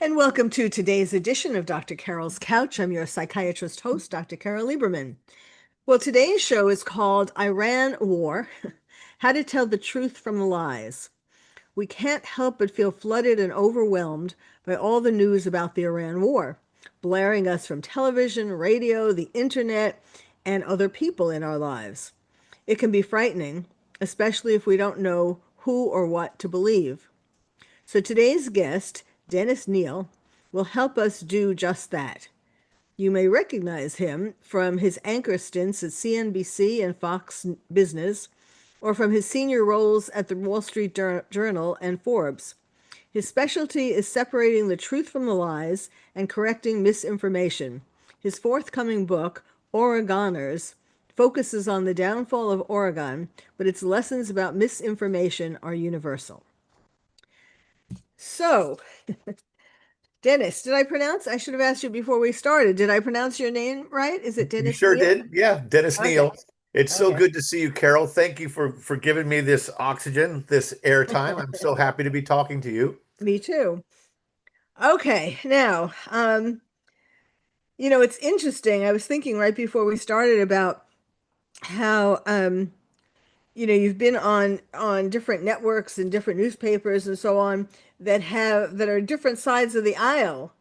And welcome to today's edition of Dr. Carole's Couch. I'm your psychiatrist host, Dr. Carole Lieberman. Well, today's show is called Iran War, How to Tell the Truth from the Lies. We can't help but feel flooded and overwhelmed by all the news about the Iran war, blaring us from television, radio, the internet, and other people in our lives. It can be frightening, especially if we don't know who or what to believe. So today's guest, Dennis Kneale, will help us do just that. You may recognize him from his anchor stints at CNBC and FOX Business, or from his senior roles at the Wall Street Journal and Forbes. His specialty is separating the truth from the lies and correcting misinformation. His forthcoming book, Oregoners, focuses on the downfall of Oregon, but its lessons about misinformation are universal. So, Dennis, I should have asked you before we started. Did I pronounce your name right? Is it You Dennis sure Kneale? did. Yeah, Dennis Okay. Kneale. It's so Okay. good to see you, Carole. Thank you for giving me this oxygen, this airtime. I'm so happy to be talking to you. Me too. Okay. Now, it's interesting. I was thinking right before we started about how you've been on different networks and different newspapers and so on that are different sides of the aisle.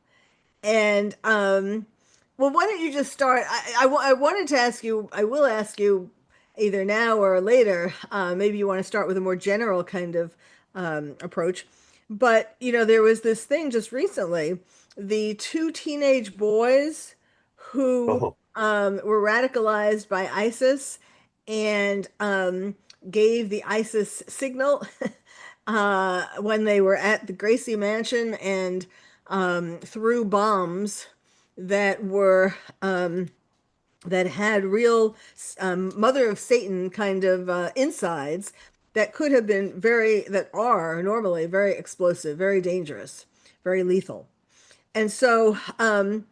And well, why don't you just start? I wanted to ask you, I will ask you either now or later. Maybe you want to start with a more general kind of approach. But, there was this thing just recently, the two teenage boys who Oh, were radicalized by ISIS and gave the ISIS signal when they were at the Gracie Mansion and threw bombs that were that had real mother of Satan kind of insides that could have been that are normally very explosive, very dangerous, very lethal. And so, and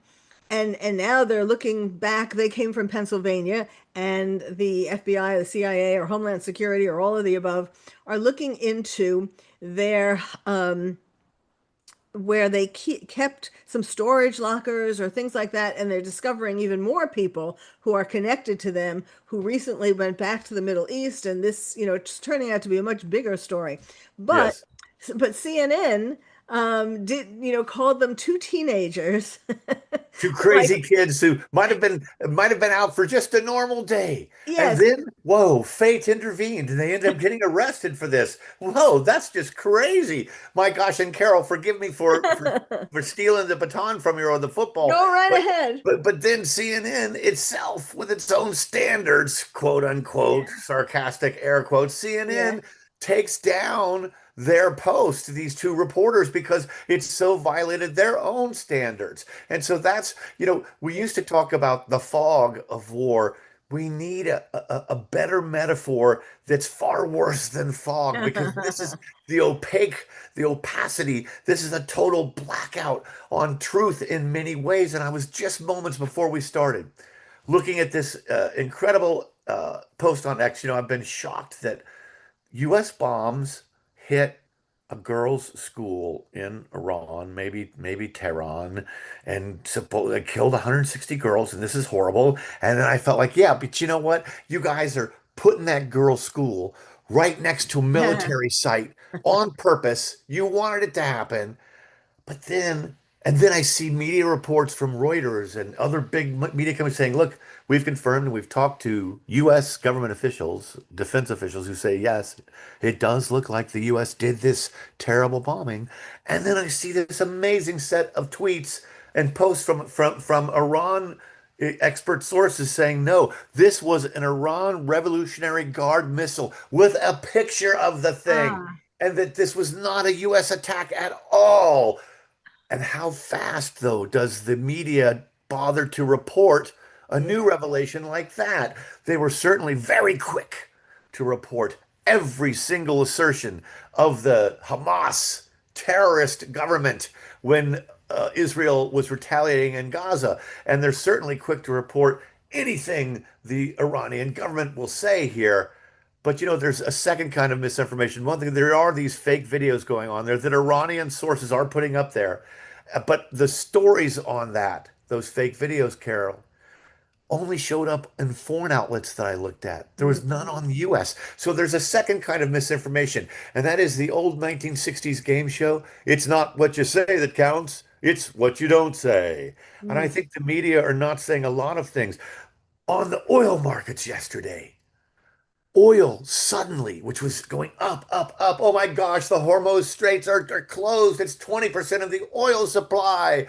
now they're looking back. They came from Pennsylvania, and the FBI, the CIA, or Homeland Security, or all of the above, are looking into their where they kept some storage lockers or things like that, and they're discovering even more people who are connected to them who recently went back to the Middle East, and this, it's turning out to be a much bigger story. But yes. but CNN called them two teenagers, Two like, crazy kids who might have been out for just a normal day. And yes. then, whoa, fate intervened and they ended up getting arrested for this. Whoa, that's just crazy. My gosh, and Carole, forgive me for stealing the baton from you on the football. Go right But ahead. but then CNN itself with its own standards, quote unquote, Yeah. sarcastic air quotes, Yeah. CNN takes down their post to these two reporters because it's so violated their own standards. And so we used to talk about the fog of war. We need a better metaphor that's far worse than fog because this is the opacity. This is a total blackout on truth in many ways. And I was just moments before we started looking at this incredible post on X. I've been shocked that U.S. bombs hit a girls' school in Iran, maybe Tehran, and they killed 160 girls, and this is horrible. And then I felt like, yeah, but you know what? You guys are putting that girls' school right next to a military site on purpose. You wanted it to happen. But then I see media reports from Reuters and other big media companies saying, look, we've confirmed and we've talked to U.S. government officials, defense officials who say, yes, it does look like the U.S. did this terrible bombing. And then I see this amazing set of tweets and posts from Iran expert sources saying, no, this was an Iran Revolutionary Guard missile with a picture of the thing. Ah. And that this was not a U.S. attack at all. And how fast, though, does the media bother to report a new Yeah. revelation like that? They were certainly very quick to report every single assertion of the Hamas terrorist government when Israel was retaliating in Gaza. And they're certainly quick to report anything the Iranian government will say here. But there's a second kind of misinformation. One thing, there are these fake videos going on there that Iranian sources are putting up there. But the stories on that, those fake videos, Carol, only showed up in foreign outlets that I looked at. There was none Mhm. on the US. So there's a second kind of misinformation, and that is the old 1960s game show. It's not what you say that counts, it's what you don't say. And I Mm. think the media are not saying a lot of things. On the oil markets yesterday, oil suddenly, which was going up, up, up. Oh my gosh, the Hormuz Straits are closed. It's 20% of the oil supply.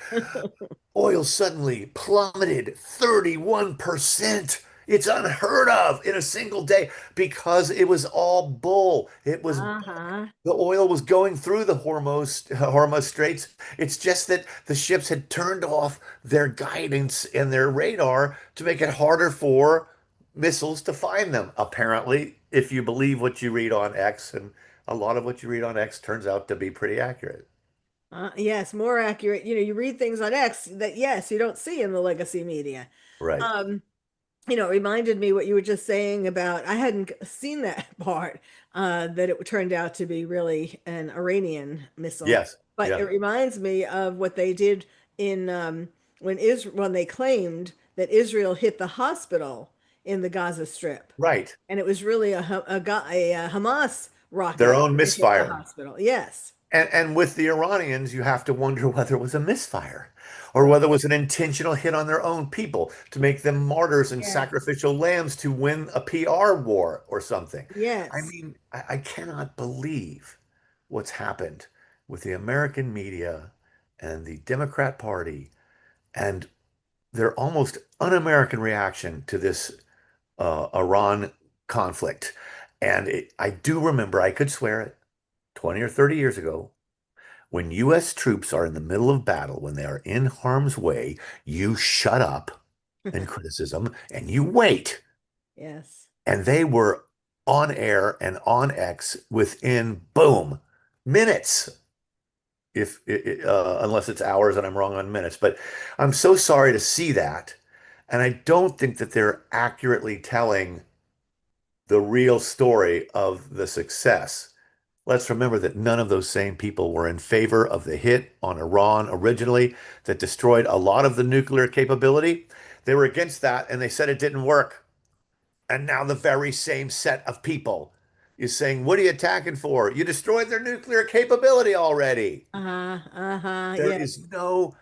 Oil suddenly plummeted 31%. It's unheard of in a single day because it was all bull. It was Uh-huh. the oil was going through the Hormuz Straits. It's just that the ships had turned off their guidance and their radar to make it harder for missiles to find them. Apparently, if you believe what you read on X, and a lot of what you read on X turns out to be pretty accurate. Yes, more accurate. You read things on X that, yes, you don't see in the legacy media. Right. Um, it reminded me what you were just saying about, I hadn't seen that part, that it turned out to be really an Iranian missile. Yes. But it Yeah. reminds me of what they did in when they claimed that Israel hit the hospital in the Gaza Strip, Right. and it was really a Hamas Their rocket own that hit the misfire. hospital. Yes, And with the Iranians, you have to wonder whether it was a misfire or right. whether it was an intentional hit on their own people to make them martyrs and Yes, sacrificial lambs to win a PR war or something. I yes. mean, I cannot believe what's happened with the American media and the Democrat Party and their almost un-American reaction to this Iran conflict. And I do remember, I could swear it, 20 or 30 years ago, when U.S. troops are in the middle of battle, when they are in harm's way, you shut up in criticism and you wait. Yes. And they were on air and on X within, boom, minutes. If unless it's hours and I'm wrong on minutes, but I'm so sorry to see that. And I don't think that they're accurately telling the real story of the success. Let's remember that none of those same people were in favor of the hit on Iran originally that destroyed a lot of the nuclear capability. They were against that and they said it didn't work. And now the very same set of people is saying, what are you attacking for? You destroyed their nuclear capability already. Uh-huh. Uh-huh. There Yes. is no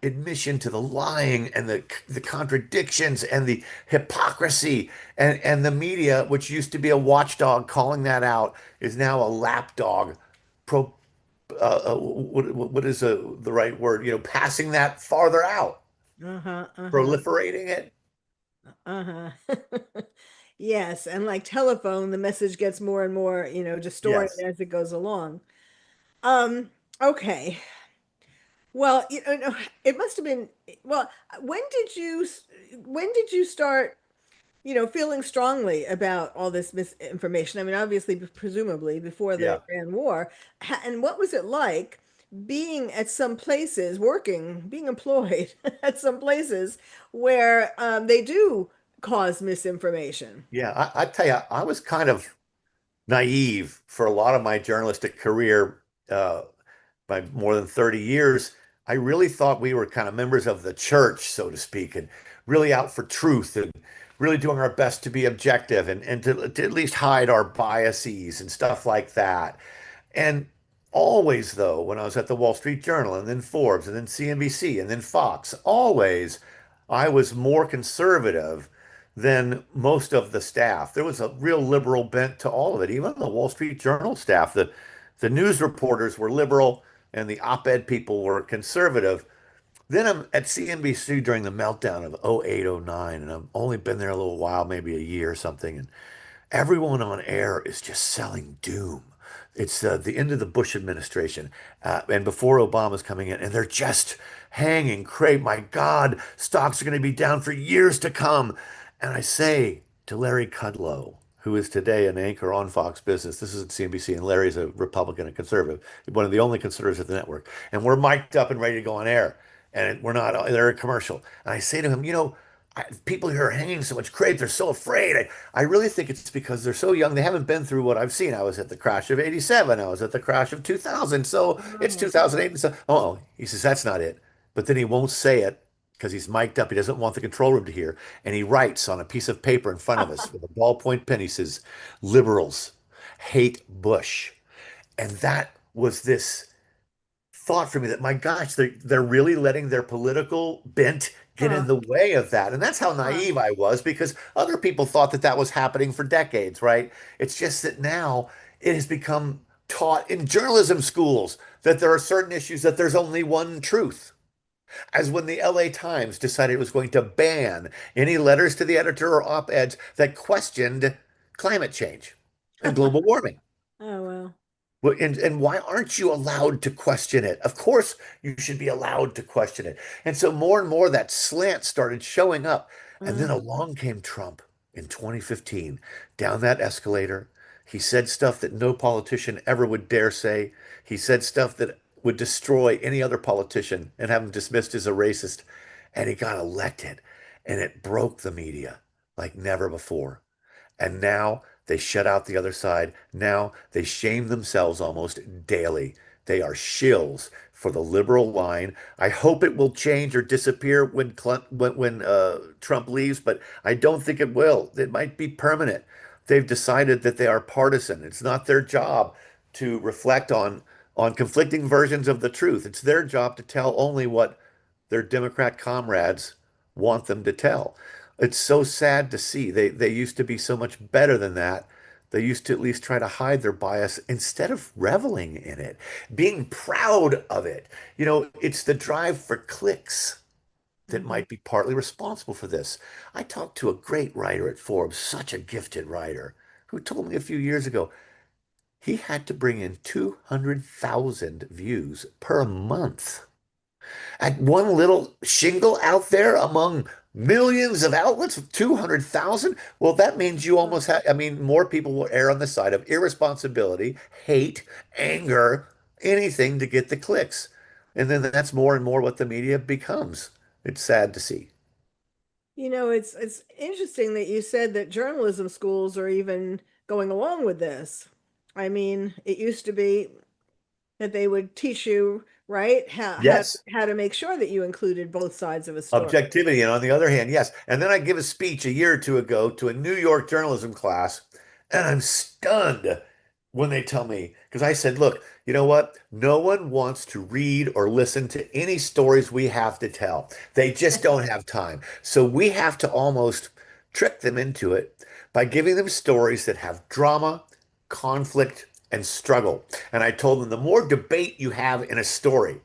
admission to the lying and the contradictions and the hypocrisy and the media, which used to be a watchdog calling that out, is now a lapdog pro what is the right word? Passing that farther out, Uh-huh. Uh-huh. proliferating it. Uh-huh. Yes, and like telephone, the message gets more and more, distorted Yes. as it goes along. Um, okay. Well, it must have been, well, when did you when did you start, feeling strongly about all this misinformation? I mean, obviously, presumably before the Yeah. Iran War. And what was it like being at some places, being employed at some places where they do cause misinformation? Yeah. I tell you, I was kind of naive for a lot of my journalistic career. By more than 30 years, I really thought we were kind of members of the church, so to speak, and really out for truth and really doing our best to be objective and to at least hide our biases and stuff like that. And always, though, when I was at the Wall Street Journal and then Forbes and then CNBC and then Fox, always I was more conservative than most of the staff. There was a real liberal bent to all of it, even the Wall Street Journal staff. The news reporters were liberal and the op-ed people were conservative. Then I'm at CNBC during the meltdown of 08, 09, and I've only been there a little while, maybe a year or something. And everyone on air is just selling doom. It's the end of the Bush administration, and before Obama's coming in, and they're just hanging crepe. My God, stocks are going to be down for years to come. And I say to Larry Kudlow, who is today an anchor on Fox Business, this is at CNBC, and Larry's a Republican and conservative, one of the only conservatives at the network, and we're mic'd up and ready to go on air, and we're not. They're a commercial, and I say to him, people here are hanging so much crepe. They're so afraid. I really think it's because they're so young. They haven't been through what I've seen. I was at the crash of 87. I was at the crash of 2000. So it's Oh, 2008. And so, oh, he says, that's not it. But then he won't say it because he's mic'd up. He doesn't want the control room to hear. And he writes on a piece of paper in front of us with a ballpoint pen. He says, liberals hate Bush. And that was this thought for me that, my gosh, they're really letting their political bent get in huh, the way of that. And that's how huh. naive I was, because other people thought that that was happening for decades, right? It's just that now it has become taught in journalism schools that there are certain issues that there's only one truth. As when the LA Times decided it was going to ban any letters to the editor or op-eds that questioned climate change and global warming. Oh, well. Well, and why aren't you allowed to question it? Of course, you should be allowed to question it. And so more and more that slant started showing up. And then Uh, along came Trump in 2015, down that escalator. He said stuff that no politician ever would dare say. He said stuff that would destroy any other politician and have him dismissed as a racist. And he got elected. And it broke the media like never before. And now they shut out the other side. Now they shame themselves almost daily. They are shills for the liberal line. I hope it will change or disappear when Trump leaves, but I don't think it will. It might be permanent. They've decided that they are partisan. It's not their job to reflect on conflicting versions of the truth. It's their job to tell only what their Democrat comrades want them to tell. It's so sad to see. They used to be so much better than that. They used to at least try to hide their bias instead of reveling in it, being proud of it. It's the drive for clicks that mhm. might be partly responsible for this. I talked to a great writer at Forbes, such a gifted writer, who told me a few years ago he had to bring in 200,000 views per month at one little shingle out there among millions of outlets of 200,000. Well, that means you Huh. almost have, I mean, more people will err on the side of irresponsibility, hate, anger, anything to get the clicks. And then that's more and more what the media becomes. It's sad to see. It's interesting that you said that journalism schools are even going along with this. I mean, it used to be that they would teach you, right, Yes. how to make sure that you included both sides of a story. Objectivity. And on the other hand, yes. And then I give a speech a year or two ago to a New York journalism class, and I'm stunned when they tell me, because I said, look, you know what? No one wants to read or listen to any stories we have to tell. They just don't have time. So we have to almost trick them into it by giving them stories that have drama, conflict, and struggle. And I told them the more debate you have in a story,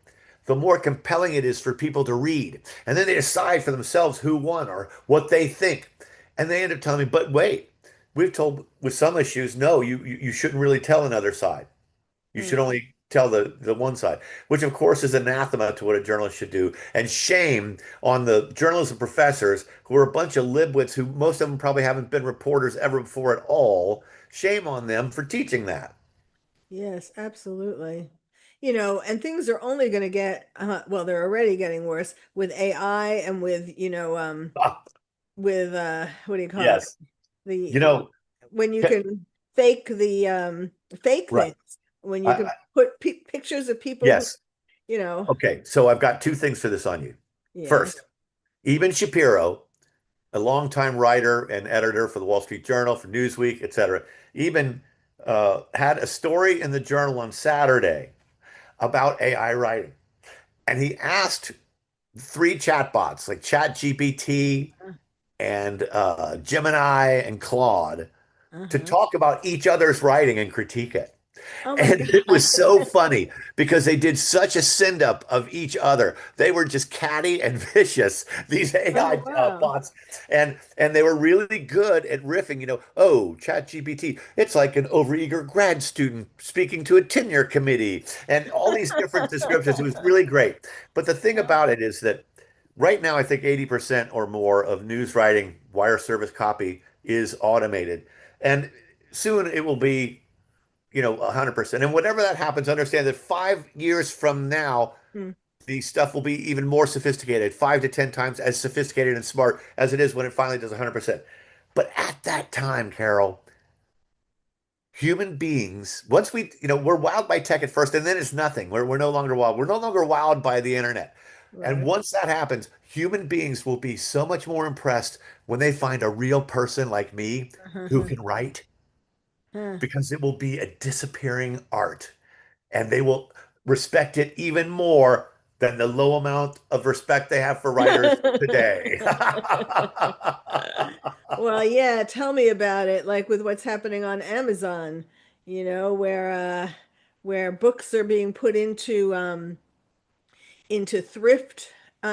the more compelling it is for people to read. And then they decide for themselves who won or what they think. And they end up telling me, but wait, we've told with some issues, no, you shouldn't really tell another side. You should Mm. only tell the one side, which of course is anathema to what a journalist should do. And shame on the journalism professors who are a bunch of libwits who most of them probably haven't been reporters ever before at all. Shame on them for teaching that. Yes, absolutely. And things are only going to get, well, they're already getting worse with AI and with, Ah, with what do you call it? yes. The You know, when you ca- can fake the fake right. things, when you I, can I, put pictures of people who, yes. you know, Okay, so I've got two things for this on you. yeah. First, Eben Shapiro, a longtime writer and editor for the Wall Street Journal, for Newsweek, etc., Eben had a story in the Journal on Saturday about AI writing. And he asked three chatbots like ChatGPT and Gemini and Claude to Uh-huh. talk about each other's writing and critique it. Oh my And it God. was so funny because they did such a send up of each other. They were just catty and vicious, these Oh AI wow. bots. And they were really good at riffing, oh, ChatGPT, it's like an overeager grad student speaking to a tenure committee and all these different descriptions. It was really great. But the thing about it is that right now, I think 80% or more of news writing, wire service copy is automated. And soon it will be 100%. And whatever that happens, understand that 5 years from now, Hmm. the stuff will be even more sophisticated, 5 to 10 times as sophisticated and smart as it is when it finally does 100%. But at that time, Carol, human beings, once we're wowed by tech at first, and then it's nothing. We're no longer wowed. We're no longer wowed by the internet. And Right. once that happens, human beings will be so much more impressed when they find a real person like me who can write, because it will be a disappearing art, and they will respect it even more than the low amount of respect they have for writers today. Well, yeah, tell me about it. Like with what's happening on Amazon, where books are being put into thrift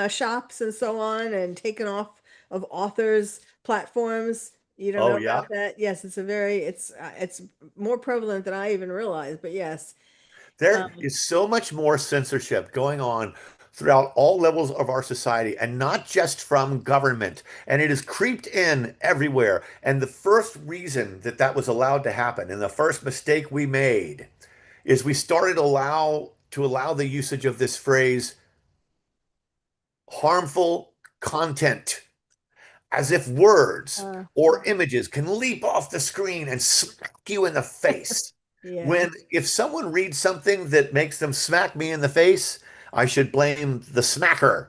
shops and so on and taken off of authors' platforms. You don't Oh, know yeah. about that? Yes, it's more prevalent than I even realized, but yes. There Um, is so much more censorship going on throughout all levels of our society, and not just from government. And it has creeped in everywhere. And the first reason that that was allowed to happen, and the first mistake we made, is we started to allow the usage of this phrase, harmful content, as if words uh, or images can leap off the screen and smack you in the face. yeah. When if someone reads something that makes them smack me in the face, I should blame the smacker,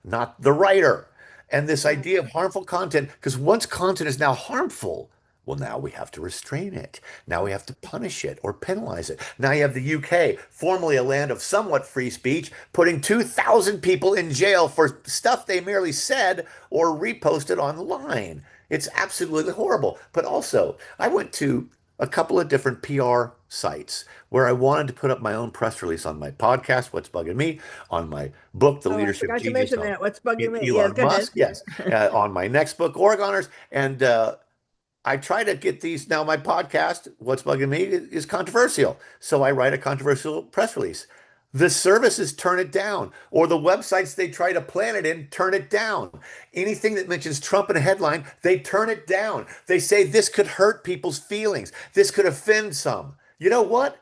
not the writer. And this idea of harmful content, because once content is now harmful, well, now we have to restrain it. Now we have to punish it or penalize it. Now you have the UK, formerly a land of somewhat free speech, putting 2,000 people in jail for stuff they merely said or reposted online. It's absolutely horrible. But also, I went to a couple of different PR sites where I wanted to put up my own press release on my podcast, What's Bugging Me, on my book, The Oh, I Leadership forgot to Genius mention of that. What's bugging me? Yes, Elon go ahead. Musk, yes, on my next book, Oregoners, and I try to get these now. My podcast, What's Bugging Me, is controversial. So I write a controversial press release. The services turn it down, or the websites they try to plant it in turn it down. Anything that mentions Trump in a headline, they turn it down. They say this could hurt people's feelings. This could offend some. You know what?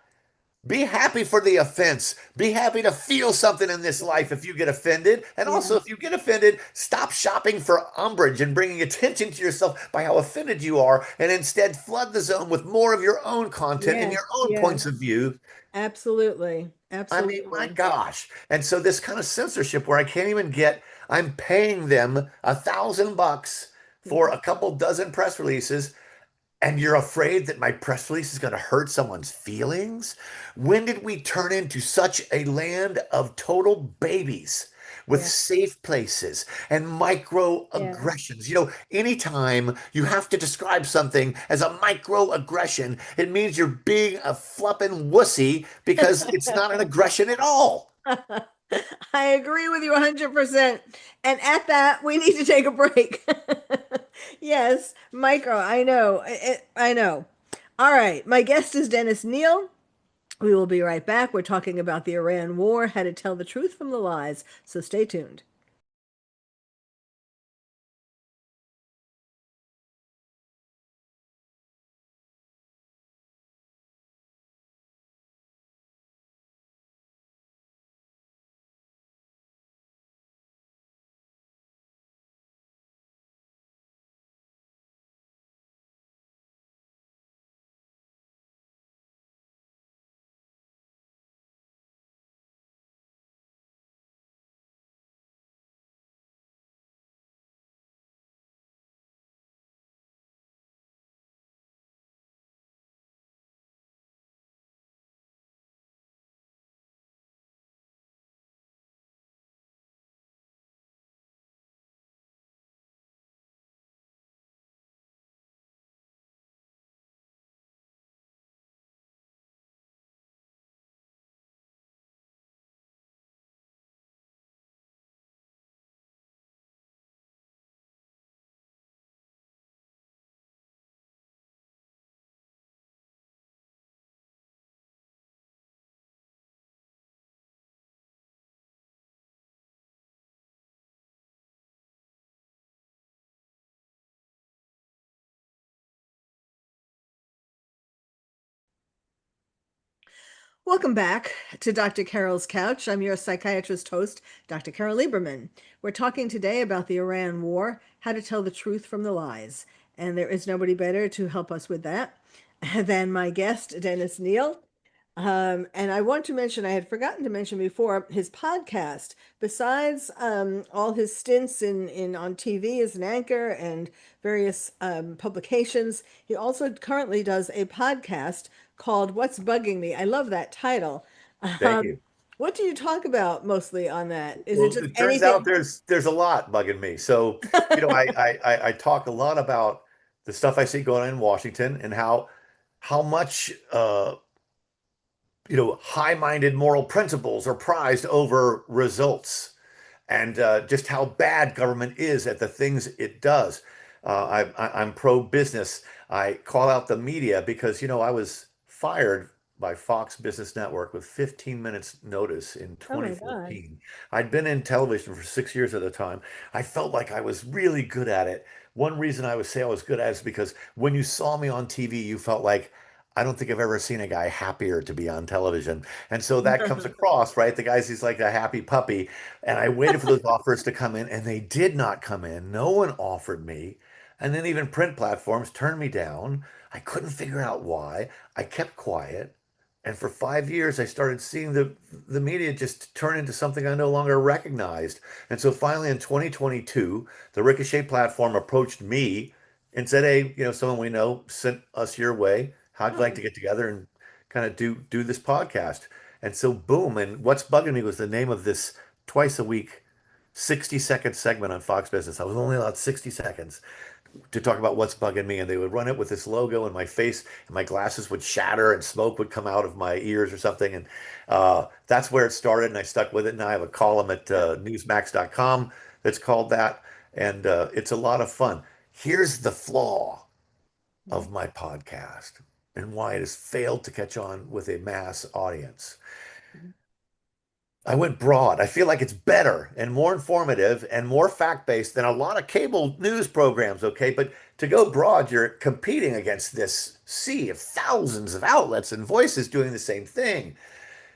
Be happy for the offense. Be happy to feel something in this Yeah. life if you get offended. And also, Yeah. if you get offended, stop shopping for umbrage and bringing attention to yourself by how offended you are, and instead flood the zone with more of your own content and Yes. your own points Yes. of view. Absolutely. I mean, my Absolutely. gosh. And so, this kind of censorship where I can't even get, I'm paying them $1,000 for a couple dozen press releases, and you're afraid that my press release is going to hurt someone's feelings? When did we turn into such a land of total babies with Yeah. safe places and Yeah. microaggressions? Anytime you have to describe something as a microaggression, it means you're being a flippin' wussy because it's not an aggression at all. I agree with you 100%. And at that, we need to take a break. Yes, micro, I know. I know. All right, my guest is Dennis Kneale. We will be right back. We're talking about the Iran war, how to tell the truth from the lies. So stay tuned. Welcome back to Dr. Carol's Couch. I'm your psychiatrist host, Dr. Carole Lieberman. We're talking today about the Iran war, how to tell the truth from the lies. And there is nobody better to help us with that than my guest, Dennis Kneale. And I want to mention, I had forgotten to mention before, his podcast. Besides all his stints in on TV as an anchor and various publications, he also currently does a podcast called What's Bugging Me. I love that title. Thank you. What do you talk about mostly on that? Is it Well, just it turns out anything? there's a lot bugging me. So, I talk a lot about the stuff I see going on in Washington and how much high-minded moral principles are prized over results, and just how bad government is at the things it does. I'm pro-business. I call out the media because, I was fired by Fox Business Network with 15 minutes notice in Oh my God. 2014. I'd been in television for 6 years at the time. I felt like I was really good at it. One reason I would say I was good at it is because when you saw me on TV, you felt like, I don't think I've ever seen a guy happier to be on television. And so that comes across, right? He's like a happy puppy. And I waited for those offers to come in, and they did not come in. No one offered me. And then even print platforms turned me down. I couldn't figure out why. I kept quiet. And for 5 years, I started seeing the media just turn into something I no longer recognized. And so finally in 2022, the Ricochet platform approached me and said, "Hey, someone we know sent us your way. How'd you like Oh, to get together and kind of do this podcast?" And so boom, and what's bugging me was the name of this twice a week 60-second segment on Fox Business. I was only allowed 60 seconds to talk about what's bugging me, and they would run it with this logo, and my face and my glasses would shatter and smoke would come out of my ears or something. And that's where it started, and I stuck with it. And I have a column at yeah. newsmax.com that's called that, and it's a lot of fun. Here's the flaw of my podcast and why it has failed to catch on with a mass audience. I went broad. I feel like it's better and more informative and more fact-based than a lot of cable news programs, okay? But to go broad, you're competing against this sea of thousands of outlets and voices doing the same thing.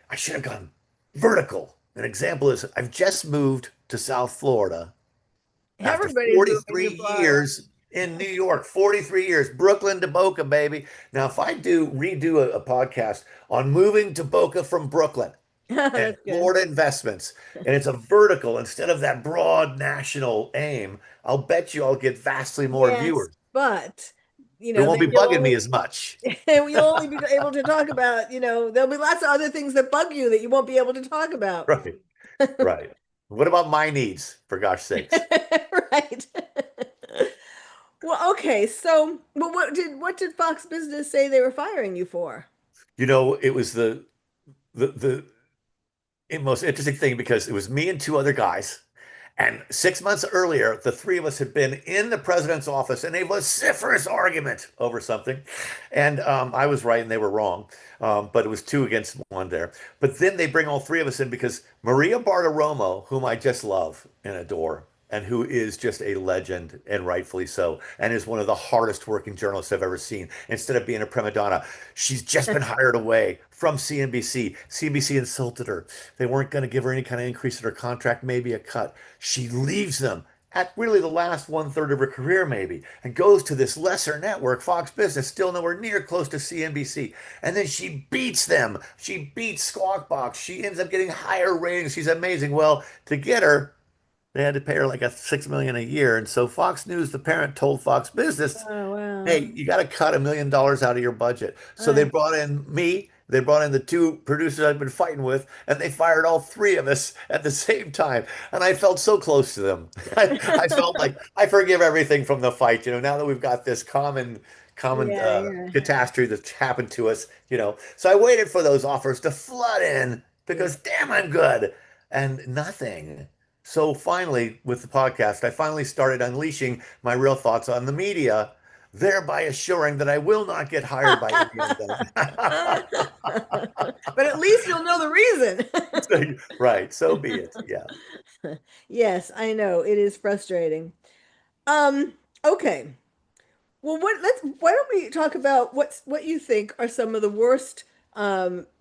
I should have gone vertical. An example is I've just moved to South Florida after Everybody's moving to 43 Florida. years in New York, 43 years, Brooklyn to Boca, baby. Now, if I do redo a podcast on moving to Boca from Brooklyn and That's good. Florida investments, and it's a vertical instead of that broad national aim, I'll bet you I'll get vastly more Yes, viewers. but It then won't be you'll bugging me only as much. you'll only be able to talk about, there'll be lots of other things that bug you that you won't be able to talk about. Right, right. What about my needs, for gosh sakes? Right. Well, okay. So, but what did Fox Business say they were firing you for? It was the most interesting thing because it was me and two other guys. And 6 months earlier, the three of us had been in the president's office in a vociferous argument over something. And I was right and they were wrong. But it was two against one there. But then they bring all three of us in because Maria Bartiromo, whom I just love and adore, and who is just a legend, and rightfully so, and is one of the hardest working journalists I've ever seen. Instead of being a prima donna, she's just been hired away from CNBC. CNBC insulted her. They weren't going to give her any kind of increase in her contract, maybe a cut. She leaves them at really the last one-third of her career, maybe, and goes to this lesser network, Fox Business, still nowhere near close to CNBC. And then she beats them. She beats Squawk Box. She ends up getting higher ratings. She's amazing. Well, to get her, they had to pay her like a 6 million a year. And so Fox News, the parent, told Fox Business, Oh, wow. "Hey, you got to cut $1 million out of your budget." So they Uh, brought in me, they brought in the two producers I'd been fighting with, and they fired all three of us at the same time. And I felt so close to them. I felt like I forgive everything from the fight, now that we've got this common yeah, yeah, catastrophe that's happened to us. So I waited for those offers to flood in yeah. because damn, I'm good. And nothing. So finally, with the podcast, I finally started unleashing my real thoughts on the media, thereby assuring that I will not get hired by any of them. But at least you'll know the reason. Right, so be it. Yeah. Yes, I know. It is frustrating. Um, okay. Well, why don't we talk about what you think are some of the worst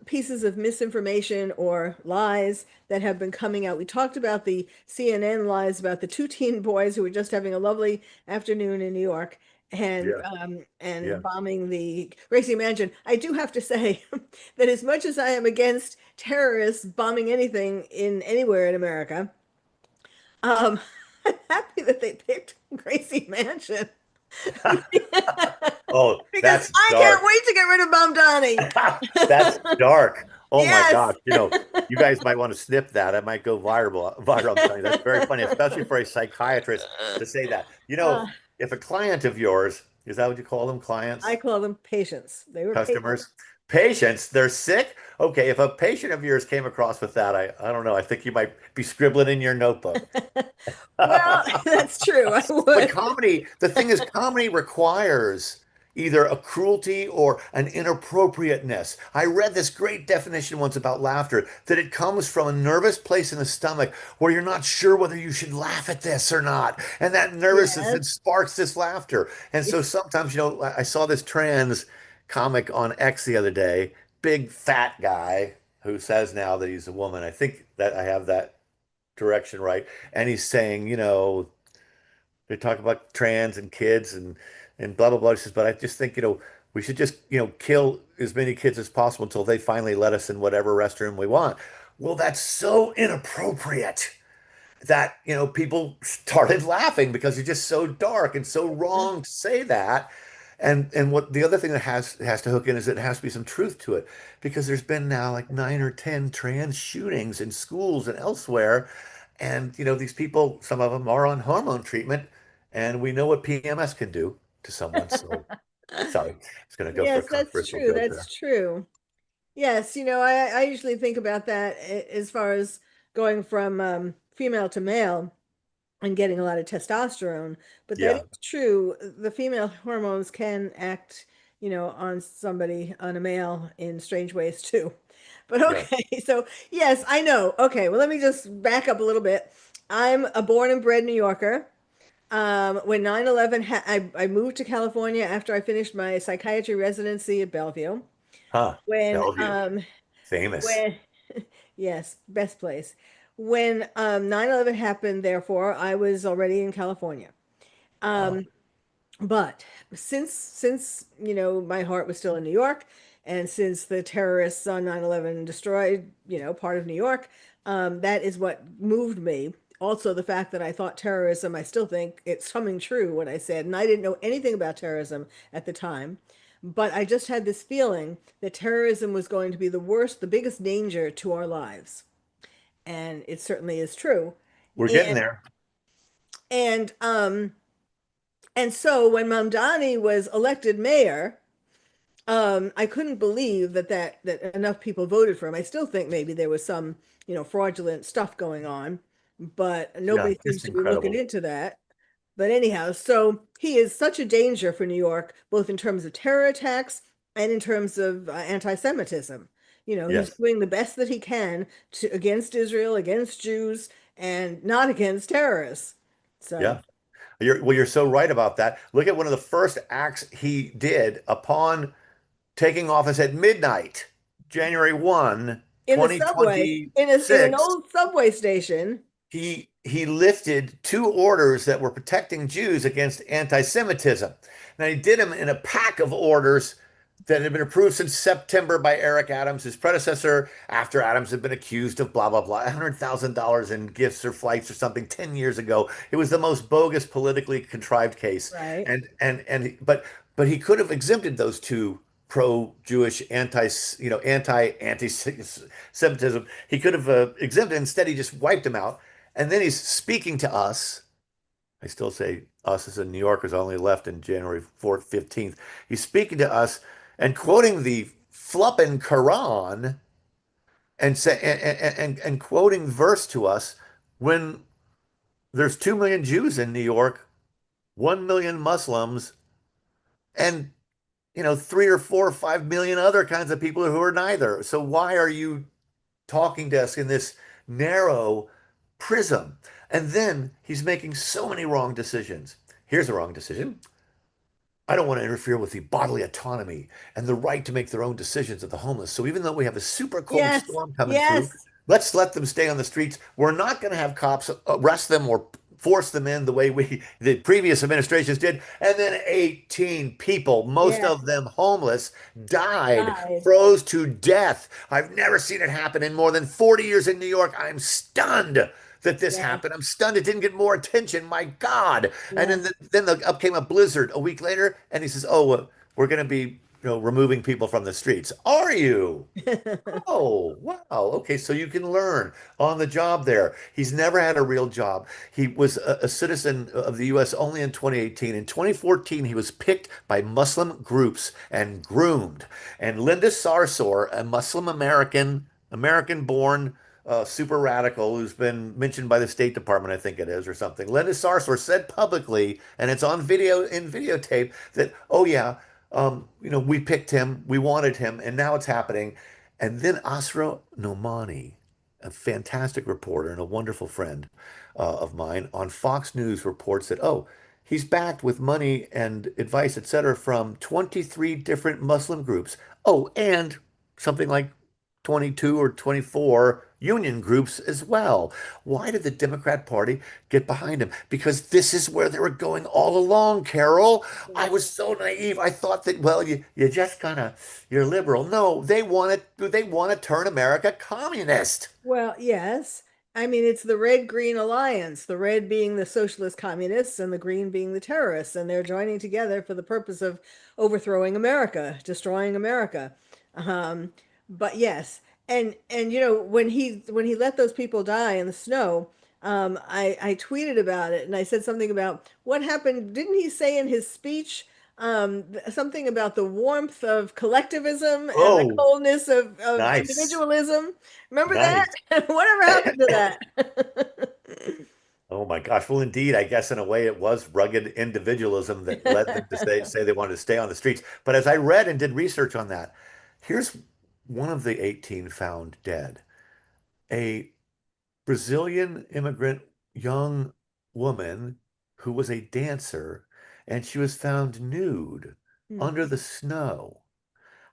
pieces of misinformation or lies that have been coming out. We talked about the CNN lies about the two teen boys who were just having a lovely afternoon in New York Yeah, and yeah. bombing the Gracie Mansion. I do have to say that as much as I am against terrorists bombing anything in anywhere in America, um, I'm happy that they picked Gracie Mansion. Oh, Because that's I can't dark. wait to get rid of Bum Donnie. That's dark. Oh my Yes. gosh. You guys might want to snip that. It might go viral. I'm telling you, that's very funny, especially for a psychiatrist to say that. Uh, If a client of yours, is that what you call them, I clients, call them patients. They were patients. customers, patients, they're sick? Okay, if a patient of yours came across with that, I don't know. I think you might be scribbling in your notebook. Well, that's true. I But would. comedy, the thing is, comedy requires either a cruelty or an inappropriateness. I read this great definition once about laughter, that it comes from a nervous place in the stomach where you're not sure whether you should laugh at this or not. And that nervousness Yes. that sparks this laughter. And so sometimes, I saw this trans comic on X the other day, big fat guy who says now that he's a woman. I think that I have that direction right. And he's saying, they talk about trans and kids and blah blah blah. He says, but I just think, we should just, kill as many kids as possible until they finally let us in whatever restroom we want. Well, that's so inappropriate that, people started laughing because it's just so dark and so wrong to say that. And what the other thing that has to hook in is it has to be some truth to it, because there's been now like 9 or 10 trans shootings in schools and elsewhere. And these people, some of them are on hormone treatment, and we know what PMS can do to someone. So sorry, it's going to go for a Yes, that's controversial true. joke That's there. true. Yes, I usually think about that as far as going from female to male and getting a lot of testosterone. But that Yeah, is true. The female hormones can act, on somebody, on a male in strange ways too. But yeah. okay, so yes, I know. Okay, well, let me just back up a little bit. I'm a born and bred New Yorker. When 9/11, I moved to California after I finished my psychiatry residency at Bellevue. Huh. When, Bellevue, famous. when, yes, best place. When 9/11 happened, therefore, I was already in California. Oh, Um, but since my heart was still in New York, and since the terrorists on 9/11 destroyed part of New York, that is what moved me. Also, the fact that I thought terrorism, I still think it's coming true what I said, and I didn't know anything about terrorism at the time, but I just had this feeling that terrorism was going to be the worst, the biggest danger to our lives, and it certainly is true. we're getting And there. and um and so when Mamdani was elected mayor, I couldn't believe that enough people voted for him. I still think maybe there was some, fraudulent stuff going on, but Yeah, nobody seems just to be looking incredible. into that. But anyhow, so he is such a danger for New York, both in terms of terror attacks and in terms of anti-Semitism. He's Yes. doing the best that he can against Israel, against Jews, and not against terrorists. So, Yeah. You're so right about that. Look at one of the first acts he did upon taking office at midnight, January 1, in the subway, in an 2026. old subway station, He lifted 2 orders that were protecting Jews against anti-Semitism. Now he did them in a pack of orders that had been approved since September by Eric Adams, his predecessor, after Adams had been accused of blah blah blah, $100,000 in gifts or flights or something 10 years ago. It was the most bogus, politically contrived case. right? And but he could have exempted those two pro-Jewish anti-Semitism. He could have exempted. Instead, he just wiped them out. And then he's speaking to us. I still say us as in New Yorkers only left in January 4th, 15th. He's speaking to us and quoting the flippin' Quran and quoting verse to us when there's 2 million Jews in New York, 1 million Muslims, and 3 or 4 or 5 million other kinds of people who are neither. So why are you talking to us in this narrow prism? And then he's making so many wrong decisions. Here's a wrong decision. I don't want to interfere with the bodily autonomy and the right to make their own decisions of the homeless. So even though we have a super cold Yes, storm coming through, yes, let's let them stay on the streets. We're not going to have cops arrest them or force them in the way the previous administrations did. And then 18 people, most yes, of them homeless, died, died. froze to death. I've never seen it happen in more than 40 years in New York. I'm stunned that this Yeah, happened. I'm stunned it didn't get more attention. My God. And yeah. then up came a blizzard a week later, and he says, "Oh, we're going to be, removing people from the streets." Are you? Oh, wow. Okay, so you can learn on the job there. He's never had a real job. He was a citizen of the US only in 2018. In 2014, he was picked by Muslim groups and groomed. And Linda Sarsour, a Muslim American, American-born super radical who's been mentioned by the State Department, I think it is, or something. Linda Sarsour said publicly, and it's on video in videotape, that, oh yeah, we picked him, we wanted him, and now it's happening. And then Asra Nomani, a fantastic reporter and a wonderful friend of mine on Fox News, reports that, oh, he's backed with money and advice, etc., from 23 different Muslim groups. Oh, and something like 22 or 24 union groups as well. Why did the Democrat Party get behind him? Because this is where they were going all along, Carol. I Yeah. was so naive. I thought that, well, you just kind of, you're liberal. No, they want to turn America communist. Well, yes. I mean, it's the red green alliance, the red being the socialist communists and the green being the terrorists, and they're joining together for the purpose of overthrowing America, destroying America. Um, but yes, and when he let those people die in the snow, I tweeted about it and I said something about what happened. Didn't he say in his speech something about the warmth of collectivism and the Oh, coldness of nice. individualism? Remember that? Nice. Whatever happened to that? Oh my gosh. Well, indeed, I guess in a way it was rugged individualism that led them to say they wanted to stay on the streets. But as I read and did research on that, here's one of the 18 found dead. A Brazilian immigrant young woman who was a dancer, and she was found nude Hmm. under the snow.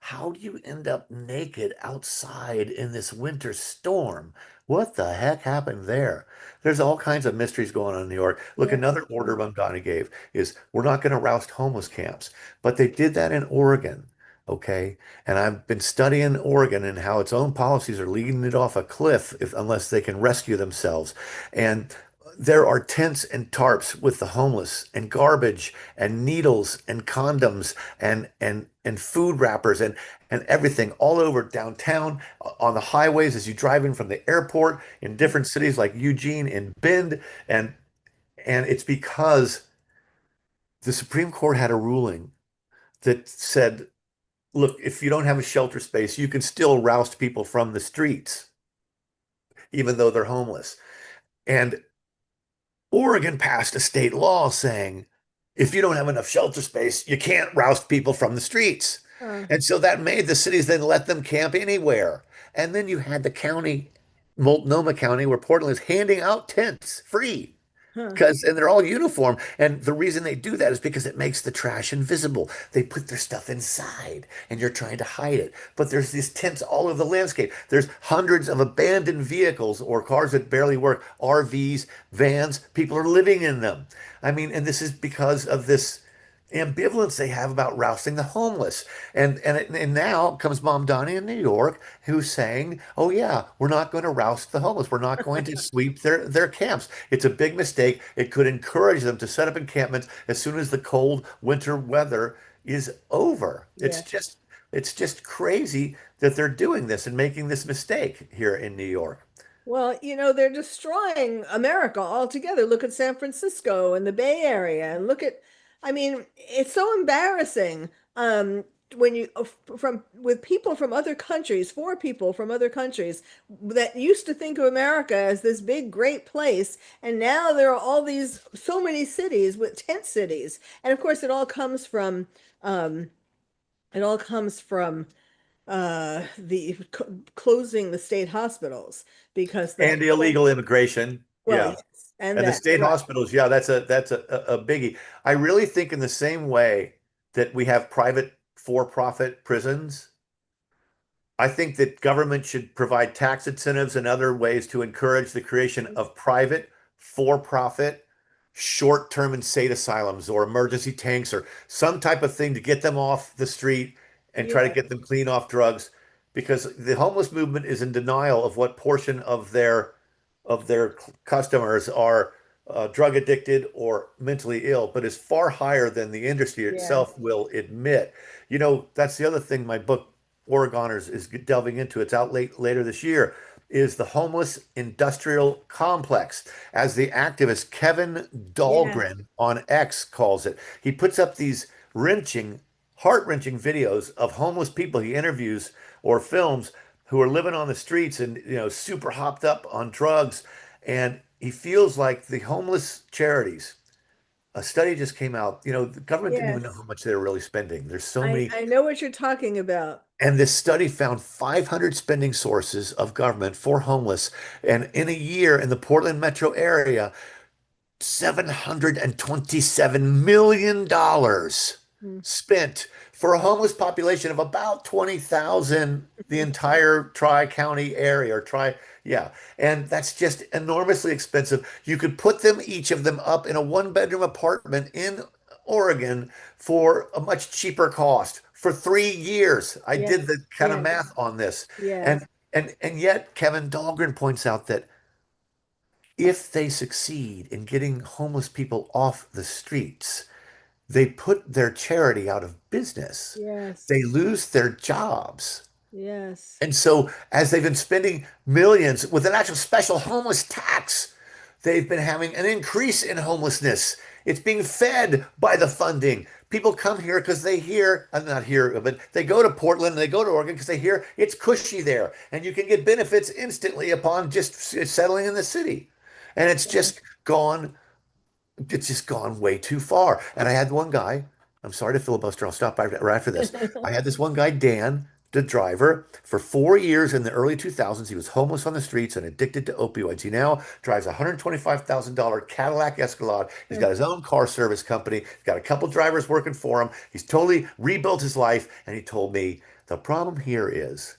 How do you end up naked outside in this winter storm? What the heck happened there? There's all kinds of mysteries going on in New York. Look, Yeah. another order Mamdani gave is we're not going to roust homeless camps, but they did that in Oregon. Okay. And I've been studying Oregon and how its own policies are leading it off a cliff unless they can rescue themselves. And there are tents and tarps with the homeless and garbage and needles and condoms and food wrappers and everything all over downtown on the highways as you drive in from the airport in different cities like Eugene and Bend and it's because the Supreme Court had a ruling that said, look, if you don't have a shelter space, you can still roust people from the streets even though they're homeless. And Oregon passed a state law saying if you don't have enough shelter space, you can't roust people from the streets. Huh. And so that made the cities then let them camp anywhere. And then you had the county, Multnomah County, where Portland is handing out tents free Huh. because and they're all uniform. And the reason they do that is because it makes the trash invisible. They put their stuff inside and you're trying to hide it. But there's these tents all over the landscape. There's hundreds of abandoned vehicles or cars that barely work, RVs, vans. People are living in them. I mean, and this is because of this ambivalence they have about rousting the homeless. And now comes Mom Donnie in New York who's saying, "Oh yeah, we're not going to roust the homeless. We're not going to sweep their camps. It's a big mistake. It could encourage them to set up encampments as soon as the cold winter weather is over." Yeah. It's just crazy that they're doing this and making this mistake here in New York. Well, they're destroying America altogether. Look at San Francisco and the Bay Area, and I mean, it's so embarrassing. When you from with people from other countries, for people from other countries that used to think of America as this big, great place, and now there are so many cities with tent cities, and of course, um, it all comes from the closing the state hospitals because the And the whole illegal immigration. well, Yeah. yes, and And the that state right. hospitals, yeah, that's a biggie. I really think in the same way. that we have private for-profit prisons. I think that government should provide tax incentives and other ways to encourage the creation of private, for-profit, short-term insane asylums or emergency tanks or some type of thing to get them off the street and try to Yeah. get them clean off drugs because the homeless movement is in denial of what portion of their customers are drug addicted or mentally ill, but is far higher than the industry Yes. itself will admit. You know, that's the other thing my book Oregoners is delving into. It's out later this year. Is the homeless industrial complex, as the activist Kevin Yes. Dahlgren on X calls it. He puts up these heart-wrenching videos of homeless people he interviews or films who are living on the streets and super hopped up on drugs. And he feels like the homeless charities. A study just came out. The government didn't even know how Yes. much they were really spending. There's so I many. I know what you're talking about. And this study found 500 spending sources of government for homeless. And in a year in the Portland metro area, $727 million Hmm. spent for a homeless population of about 20,000, the entire Tri-County area or yeah. And that's just enormously expensive. You could put them, each of them up in a one-bedroom apartment in Oregon for a much cheaper cost for 3 years. I did Yes. the kind of Yes. math on this. Yes. And and yet Kevin Dahlgren points out that if they succeed in getting homeless people off the streets, they put their charity out of business. Yes. They lose their jobs. Yes. And so, as they've been spending millions with an actual special homeless tax, they've been having an increase in homelessness. It's being fed by the funding. People come here because they hear, I'm not here, but they go to Portland and they go to Oregon because they hear it's cushy there and you can get benefits instantly upon just settling in the city. And it's just gone way too far. And I had one guy, I'm sorry to filibuster, I'll stop right after this. I had this one guy, Dan, the driver, for 4 years in the early 2000s. He was homeless on the streets and addicted to opioids. He now drives a $125,000 Cadillac Escalade. He's got his own car service company. He's got a couple drivers working for him. He's totally rebuilt his life. And he told me the problem here is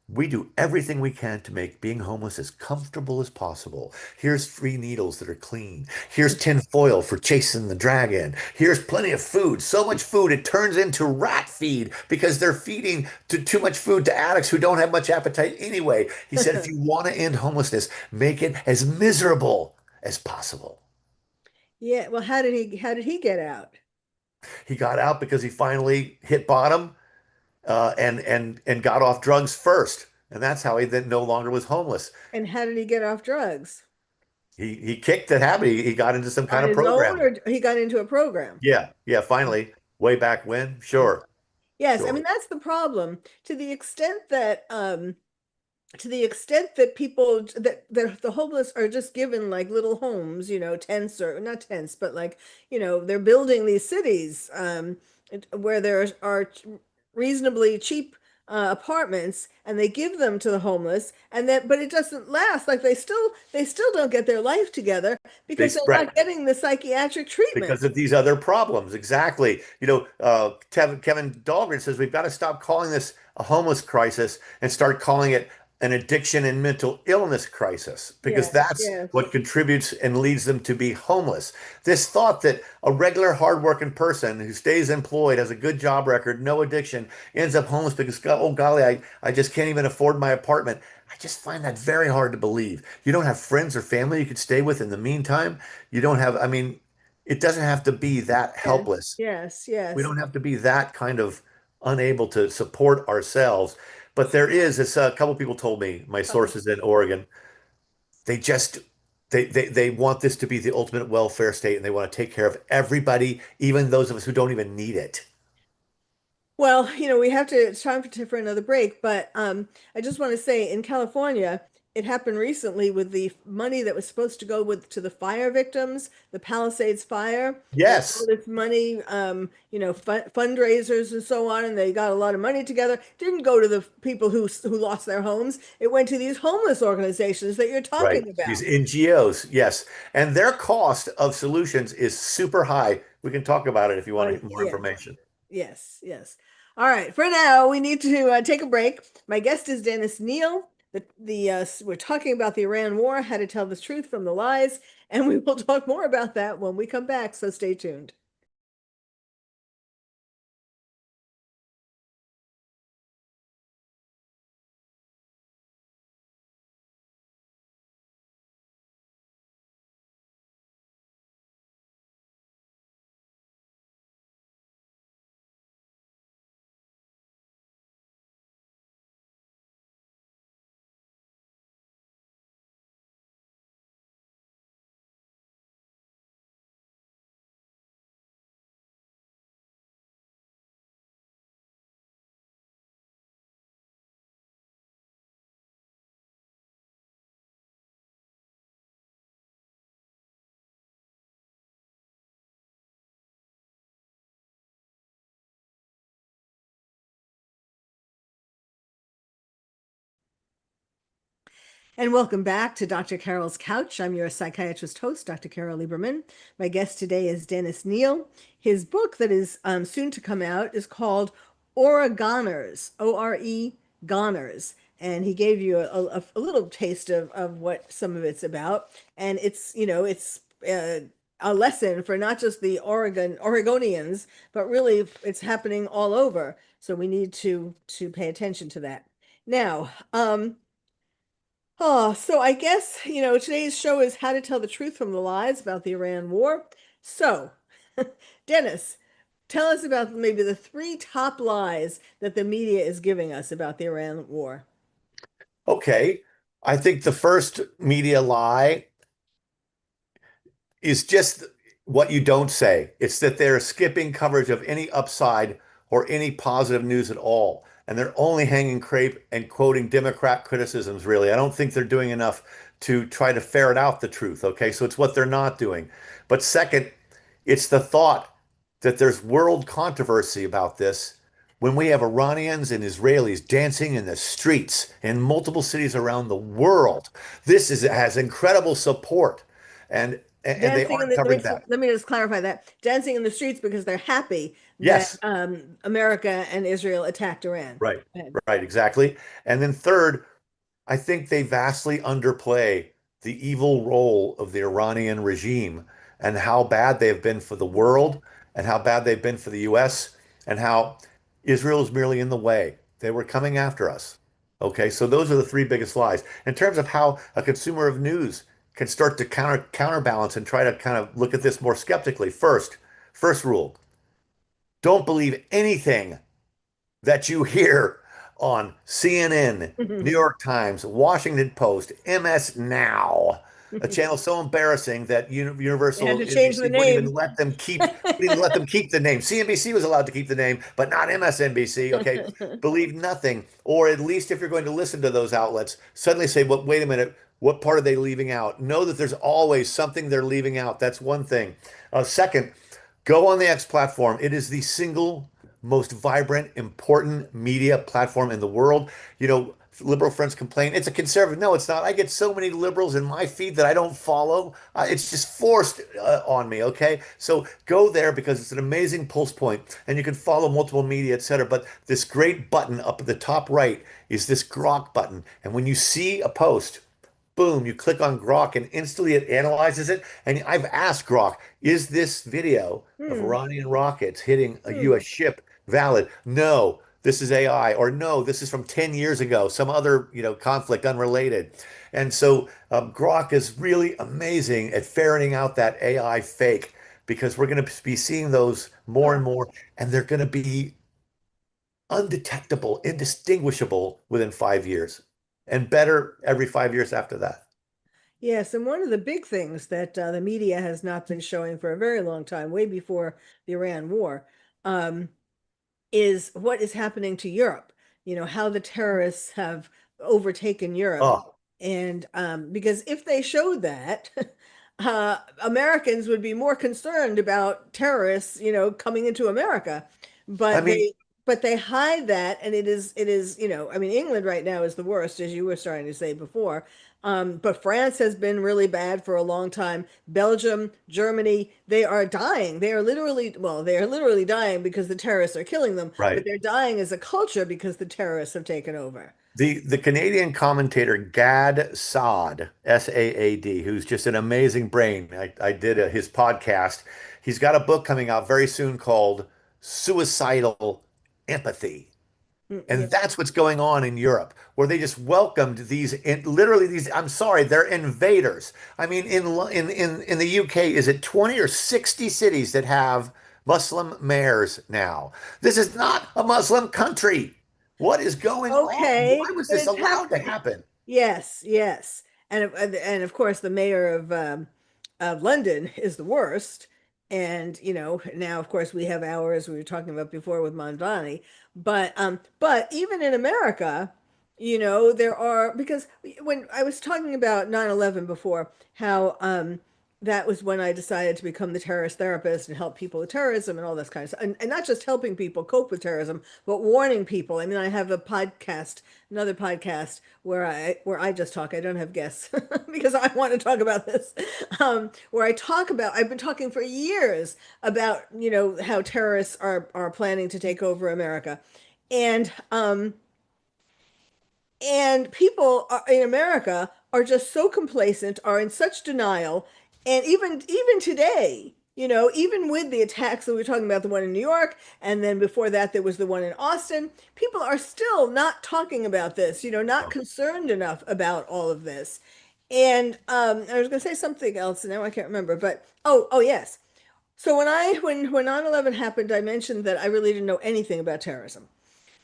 we do everything we can to make being homeless as comfortable as possible. Here's free needles that are clean. Here's tin foil for chasing the dragon. Here's plenty of food. So much food it turns into rat feed because they're feeding too much food to addicts who don't have much appetite anyway. He said, if you want to end homelessness, make it as miserable as possible. Yeah. Well, how did he get out? He got out because he finally hit bottom and got off drugs first. And that's how he then no longer was homeless. And how did he get off drugs? He kicked the habit. He got into some On kind of his own, program. or he got into a program? Yeah, finally, way back when. Sure, Yes, I mean sure. that's the problem. To the extent that people that the homeless are just given like little homes, tents, or not tents, but like, they're building these cities where there are reasonably cheap apartments, and they give them to the homeless, and then but it doesn't last. Like they still don't get their life together because they're Right, not getting the psychiatric because treatment. of these other problems. Exactly. Kevin Dahlgren says we've got to stop calling this a homeless crisis and start calling it an addiction and mental illness crisis because Yes, that's yes. what contributes and leads them to be homeless. This thought that a regular hardworking person who stays employed, has a good job record, no addiction, ends up homeless because, oh golly, I just can't even afford my apartment. I just find that very hard to believe. You don't have friends or family you could stay with in the meantime. You don't have, I mean, it doesn't have to be that Yes, helpless. yes, We yes. don't have to be that kind of unable to support ourselves. But there is, as a couple people told me, my Uh, sources in Oregon, they just they want this to be the ultimate welfare state and they want to take care of everybody, even those of us who don't even need it. Well, we have to, it's time for another break, but I just want to say in California, it happened recently with the money that was supposed to go to the fire victims, the Palisades fire. There was all Yes, this money, fundraisers and so on, and they got a lot of money together. Didn't go to the people who lost their homes. It went to these homeless organizations that you're right. talking These about. NGOs, yes. And their cost of solutions is super high. We can talk about it if you want more Yes. information. Yes, yes. All right. For now, we need to take a break. My guest is Dennis Kneale. We're talking about the Iran war, how to tell the truth from the lies, and we will talk more about that when we come back. So stay tuned. And welcome back to Dr. Carol's Couch. I'm your psychiatrist host, Dr. Carole Lieberman. My guest today is Dennis Kneale. His book that is soon to come out is called Oregoners, O-R-E Goners. And he gave you a little taste of what some of it's about. And it's a lesson for not just the Oregonians, but really it's happening all over. So we need to pay attention to that. Now, oh, so I guess, today's show is how to tell the truth from the lies about the Iran war. So, Dennis, tell us about maybe the three top lies that the media is giving us about the Iran war. Okay. I think the first media lie is just what you don't say. It's that they're skipping coverage of any upside or any positive news at all. And they're only hanging crepe and quoting Democrat criticisms, really. I don't think they're doing enough to try to ferret out the truth. Okay. So it's what they're not doing. But second, it's the thought that there's world controversy about this when we have Iranians and Israelis dancing in the streets in multiple cities around the world. Has incredible support. And and they Dancing in aren't the, covering that. let me just clarify that. Dancing in the streets because they're happy that Yes, America and Israel attacked Iran. right, Go ahead. right, exactly. And then third, I think they vastly underplay the evil role of the Iranian regime and how bad they've been for the world and how bad they've been for the US and how Israel is merely in the way. They were coming after us. Okay, so those are the three biggest lies. In terms of how a consumer of news can start to counterbalance and try to kind of look at this more skeptically. First rule, don't believe anything that you hear on CNN, New York Times, Washington Post, MS Now, a channel so embarrassing that They had Universal to change the NBC name. wouldn't even let them keep the name. CNBC was allowed to keep the name, but not MSNBC. Okay, believe nothing, or at least if you're going to listen to those outlets, suddenly say, "Well, wait a minute." What part are they leaving out? Know that there's always something they're leaving out. That's one thing. Second, go on the X platform. It is the single most vibrant, important media platform in the world. Liberal friends complain it's a conservative. No, it's not. I get so many liberals in my feed that I don't follow. It's just forced on me. Okay, so go there because it's an amazing pulse point, and you can follow multiple media, etc. But this great button up at the top right is this Grok button, and when you see a post, boom, you click on Grok and instantly it analyzes it. And I've asked Grok, is this video of Hmm. Iranian rockets hitting a Hmm. U.S. ship valid? No, this is AI, or no, this is from 10 years ago, some other, conflict unrelated. And so Grok is really amazing at ferreting out that AI fake because we're going to be seeing those more and Huh. more, and they're going to be undetectable, indistinguishable within 5 years, and better every 5 years after that. Yes, and one of the big things that the media has not been showing for a very long time, way before the Iran war, um, is what is happening to Europe. How the terrorists have overtaken Europe. Oh, And because if they showed that, Americans would be more concerned about terrorists, coming into America. I But mean, they, but they hide that, and it is, I mean, England right now is the worst, as you were starting to say before. But France has been really bad for a long time. Belgium, Germany, they are dying. They are literally, well, they are literally dying because the terrorists are killing them, but Right. they're dying as a culture because the terrorists have taken over. The Canadian commentator Gad Saad, Saad, who's just an amazing brain. I did his podcast. He's got a book coming out very soon called Suicidal Empathy. Yeah. And that's what's going on in Europe, where they just welcomed literally these, I'm sorry, they're invaders. I mean, in the UK, is it 20 or 60 cities that have Muslim mayors now? This is not a Muslim country. What is going on? Okay, Why was but this it's allowed to happening. happen? Yes, yes, and of course the mayor of London is the worst. And now of course we have ours we were talking about before with Mondani. But even in America, there are, because when I was talking about 9/11 before, how that was when I decided to become the terrorist therapist and help people with terrorism and all this kind of stuff. And not just helping people cope with terrorism, but warning people. I mean, I have another podcast where I just talk. I don't have guests because I want to talk about this. Where I've been talking for years about, how terrorists are planning to take over America. And people in America are just so complacent, are in such denial. And even today, even with the attacks that we were talking about, the one in New York, and then before that, there was the one in Austin, people are still not talking about this, not concerned enough about all of this. And I was going to say something else, and now I can't remember. But oh yes. So when 9/11 happened, I mentioned that I really didn't know anything about terrorism.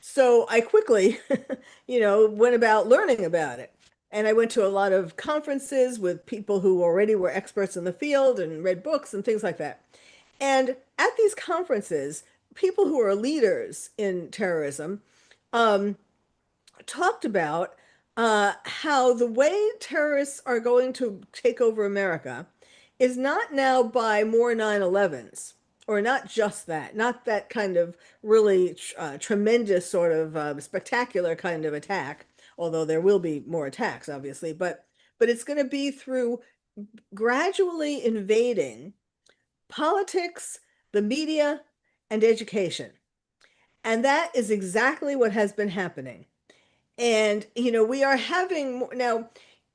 So I quickly, went about learning about it. And I went to a lot of conferences with people who already were experts in the field and read books and things like that. And at these conferences, people who are leaders in terrorism um, talked about how the way terrorists are going to take over America is not now by more 9/11s, or not just that, not that kind of really tremendous sort of spectacular kind of attack, although there will be more attacks, obviously, but it's going to be through gradually invading politics, the media, and education. And that is exactly what has been happening. And, we are having now,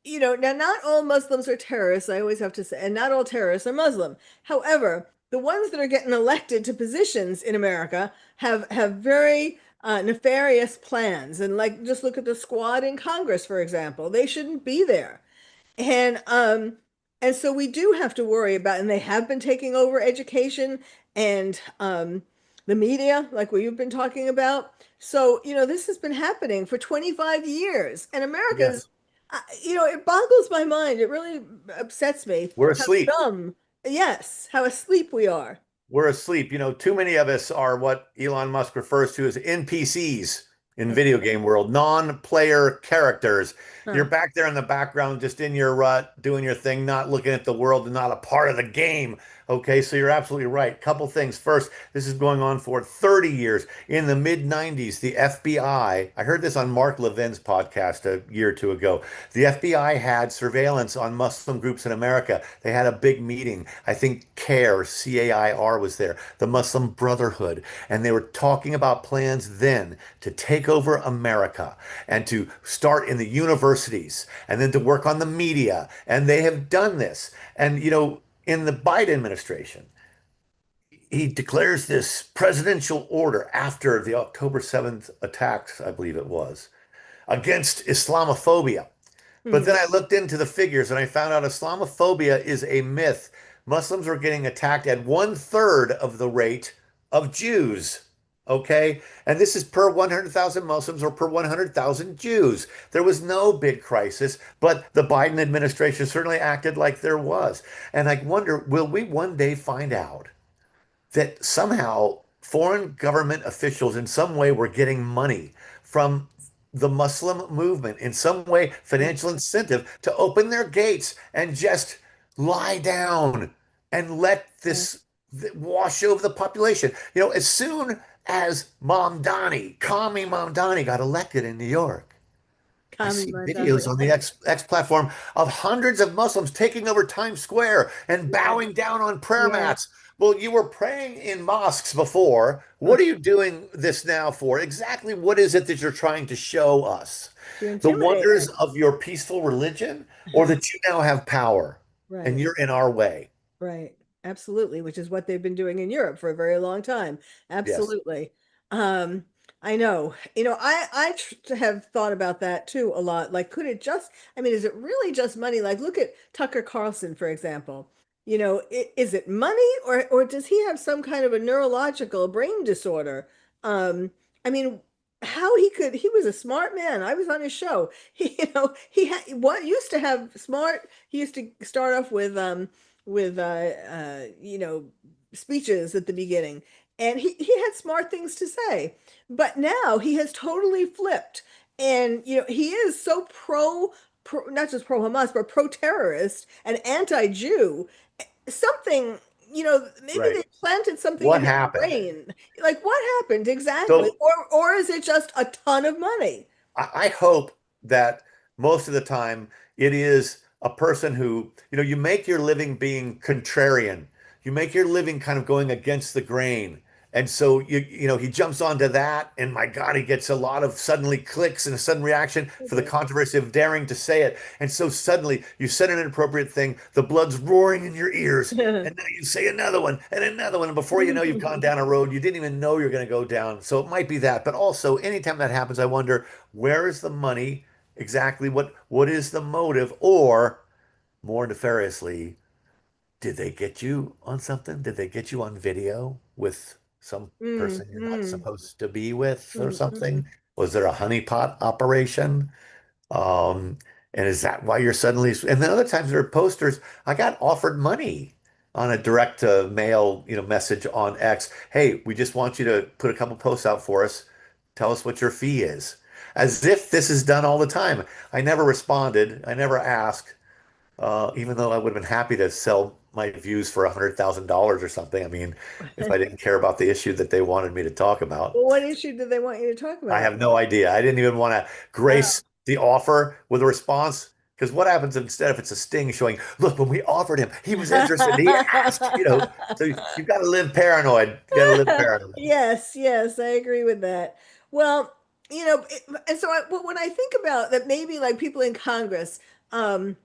not all Muslims are terrorists, I always have to say, and not all terrorists are Muslim. However, the ones that are getting elected to positions in America have very nefarious plans. And like, just look at the squad in Congress, for example. They shouldn't be there. And so we do have to worry about, and they have been taking over education and the media, like what you've been talking about. So, this has been happening for 25 years. And America's, Yes. it boggles my mind. It really upsets me We're how asleep. dumb, yes, how asleep we are. We're asleep. Too many of us are what Elon Musk refers to as NPCs in video game world, non-player characters. You're Huh. back there in the background, just in your rut, doing your thing, not looking at the world and not a part of the game. Okay, so you're absolutely right. Couple things. First, this is going on for 30 years. In the mid 90s, the FBI, I heard this on Mark Levin's podcast a year or two ago. The FBI had surveillance on Muslim groups in America. They had a big meeting. I think CAIR, CAIR was there, the Muslim Brotherhood. And they were talking about plans then to take over America and to start in the universities and then to work on the media. And they have done this. And, in the Biden administration, he declares this presidential order after the October 7th attacks, I believe it was, against Islamophobia. But Hmm. then I looked into the figures and I found out Islamophobia is a myth. Muslims are getting attacked at 1/3 of the rate of Jews. Okay. And this is per 100,000 Muslims or per 100,000 Jews. There was no big crisis, but the Biden administration certainly acted like there was. And I wonder, will we one day find out that somehow foreign government officials in some way were getting money from the Muslim movement, in some way, financial incentive to open their gates and just lie down and let Yeah. this wash over the population. As soon as Commie Mom Donnie got elected in New York, I Kami see Mandani. videos on the X platform of hundreds of Muslims taking over Times Square and Yes, bowing down on prayer yes. mats. Well, you were praying in mosques before. What are you doing this now for? Exactly what is it that you're trying to show us? To The intimidate wonders of your peaceful religion, or us. that you now have power and Right. you're in our way? Right. Absolutely, which is what they've been doing in Europe for a very long time. Yes. Absolutely. Um, I know. Have thought about that too a lot. Like, could it just, I mean, is it really just money? Like, look at Tucker Carlson, for example. Is it money or does he have some kind of a neurological brain disorder? Um, I mean, he was a smart man. I was on his show. He had what used to have smart, he used to start off with speeches at the beginning, and he had smart things to say, but now he has totally flipped, and he is so pro, not just pro Hamas but pro terrorist and anti-Jew. Something, maybe Right. they planted something What in his happened? brain. Like, what happened exactly? So Or is it just a ton of money? I hope that most of the time it is a person who, you make your living being contrarian. You make your living kind of going against the grain. And so he jumps onto that, and my God, he gets a lot of suddenly clicks and a sudden reaction for the Okay. controversy of daring to say it. And so suddenly you said an inappropriate thing, the blood's roaring in your ears, and now you say another one and another one. And before you know, you've gone down a road you didn't even know you're going to go down. So it might be that. But also, anytime that happens, I wonder, where is the money? Exactly what is the motive? Or more nefariously, did they get you on something? Did they get you on video with some Mm, person you're not mm, supposed to be with or mm, something? mm. Was there a honeypot operation? Um, and is that why you're suddenly? And then other times there are posters. I got offered money on a direct to mail, message on X. Hey, we just want you to put a couple posts out for us. Tell us what your fee is. As if this is done all the time. I never responded. I never asked, even though I would have been happy to sell my views for $100,000 or something. I mean, if I didn't care about the issue that they wanted me to talk about. Well, what issue did they want you to talk I about? have no idea. I didn't even want to Oh. grace the offer with a response. Because what happens instead if it's a sting showing, look, when we offered him, he was interested. He asked, So you've got to live paranoid. You got to live paranoid. Yes, yes, I agree with that. Well, and so when I think about that, maybe like people in Congress, um,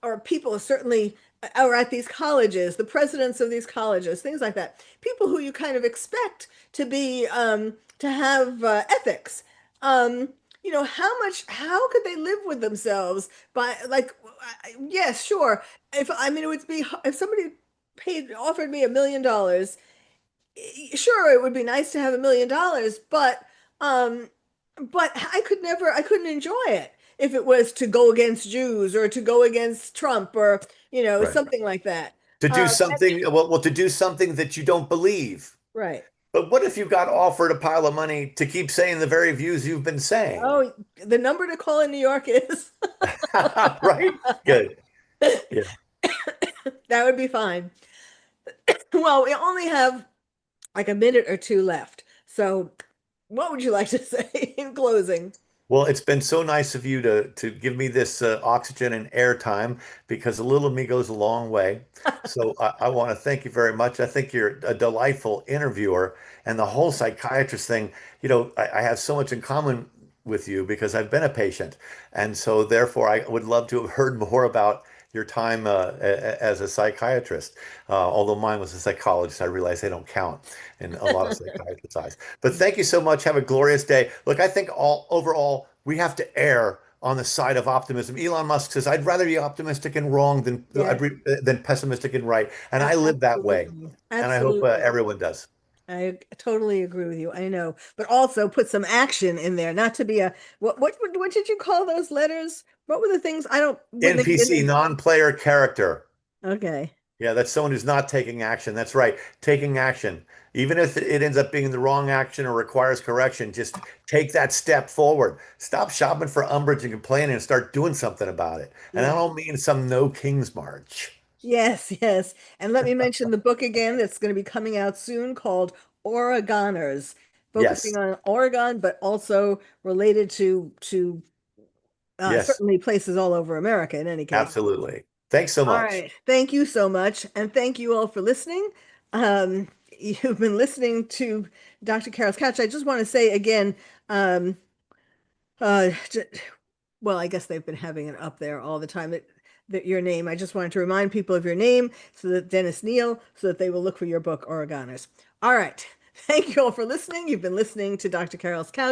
or people certainly, or at these colleges, the presidents of these colleges, things like that, people who you kind of expect to be to have ethics. Um, how could they live with themselves by like, yes, sure. If I mean, it would be if somebody offered me $1 million, sure, it would be nice to have $1 million, um, but I couldn't enjoy it if it was to go against Jews or to go against Trump or, Right. something like that. To do And- something, well, to do something that you don't believe. right. But what if you got offered a pile of money to keep saying the very views you've been saying? Oh, the number to call in New York is Right? Good. that Yeah. would be fine. Well, we only have like a minute or two left. So, what would you like to say in closing? Well, it's been so nice of you to give me this oxygen and airtime because a little of me goes a long way. So I want to thank you very much. I think you're a delightful interviewer, and the whole psychiatrist thing. I have so much in common with you because I've been a patient, and so therefore I would love to have heard more about your time as a psychiatrist. Although mine was a psychologist, I realize they don't count in a lot of psychiatrists' eyes. But thank you so much. Have a glorious day. Look, I think overall we have to err on the side of optimism. Elon Musk says, "I'd rather be optimistic and wrong Yes, than pessimistic and right," and I live that way, absolutely. and I hope Absolutely. everyone does. I totally agree with you. I know, but also put some action in there, not to be a what did you call those letters? What were the things? I don't when they NPC, non-player character. okay. Yeah, that's someone who's not taking action. That's right, taking action. Even if it ends up being the wrong action or requires correction, just take that step forward. Stop shopping for umbrage and complaining and start doing something about it. And I Yeah. don't mean some no king's march. Yes, yes. And let me mention the book again that's going to be coming out soon called Oregoners, focusing Yes, on Oregon, but also related to yes, certainly places all over America in any case. absolutely. Thanks so All much. right. Thank you so much. And thank you all for listening. You've been listening to Dr. Carol's Couch. I just want to say again, um, j- well, I guess they've been having it up there all the time that your name. I just wanted to remind people of your name so that Dennis Kneale, so that they will look for your book, Oregoners. All right. Thank you all for listening. You've been listening to Dr. Carol's Couch.